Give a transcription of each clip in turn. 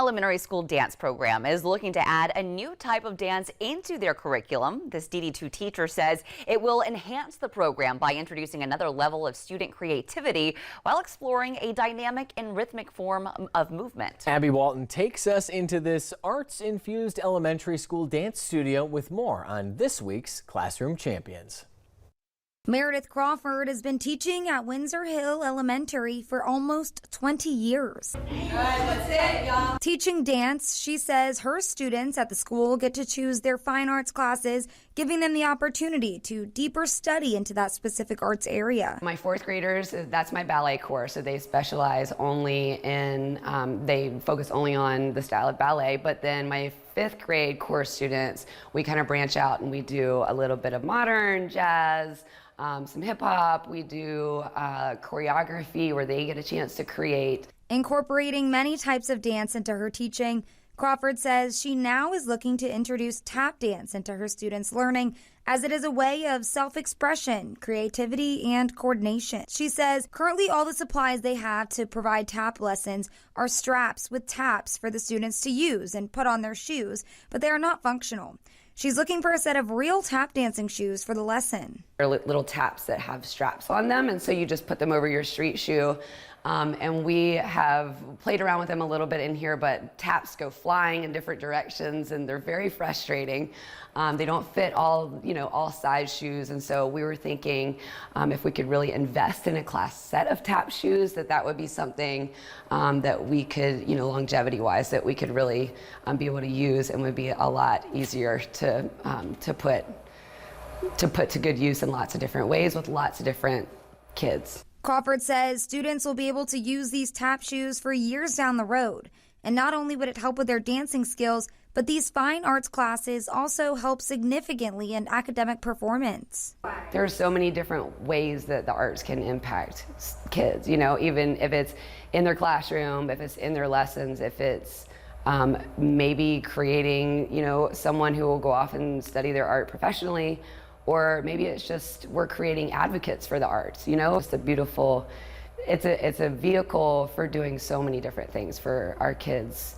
elementary school dance program is looking to add a new type of dance into their curriculum. This DD2 teacher says it will enhance the program by introducing another level of student creativity while exploring a dynamic and rhythmic form of movement. Abby Walton takes us into this arts-infused elementary school dance studio with more on this week's Classroom Champions. Meredith Crawford has been teaching at Windsor Hill Elementary for almost 20 years. Good, that's it, y'all. Teaching dance, she says her students at the school get to choose their fine arts classes, giving them the opportunity to deeper study into that specific arts area. My fourth graders, that's my ballet course, so they specialize only in, they focus only on the style of ballet, but then my fifth grade course students, we kind of branch out and we do a little bit of modern, jazz, some hip hop. We do choreography where they get a chance to create. Incorporating many types of dance into her teaching, Crawford says she now is looking to introduce tap dance into her students' learning as it is a way of self-expression, creativity, and coordination. She says currently all the supplies they have to provide tap lessons are straps with taps for the students to use and put on their shoes, but they are not functional. She's looking for a set of real tap dancing shoes for the lesson. They're little taps that have straps on them, and so you just put them over your street shoe. And we have played around with them a little bit in here, but taps go flying in different directions and they're very frustrating. They don't fit all size shoes, and so we were thinking if we could really invest in a class set of tap shoes, that would be something that we could, longevity-wise, that we could really be able to use and would be a lot easier to put to good use in lots of different ways with lots of different kids. Crawford says students will be able to use these tap shoes for years down the road. And not only would it help with their dancing skills, but these fine arts classes also help significantly in academic performance. There are so many different ways that the arts can impact kids, even if it's in their classroom, if it's in their lessons, if it's maybe creating, someone who will go off and study their art professionally. Or maybe it's just we're creating advocates for the arts, It's a beautiful, it's a vehicle for doing so many different things for our kids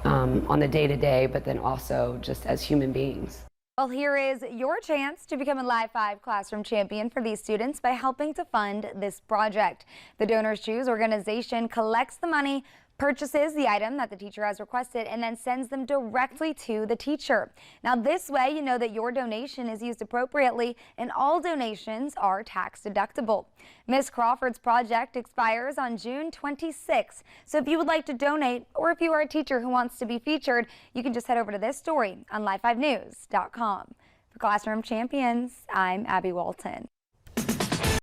on the day-to-day, but then also just as human beings. Well, here is your chance to become a Live 5 Classroom Champion for these students by helping to fund this project. The Donors Choose organization collects the money, purchases the item that the teacher has requested, and then sends them directly to the teacher. Now this way you know that your donation is used appropriately and all donations are tax deductible. Ms. Crawford's project expires on June 26th, so if you would like to donate or if you are a teacher who wants to be featured, you can just head over to this story on live5news.com. For Classroom Champions, I'm Abby Walton.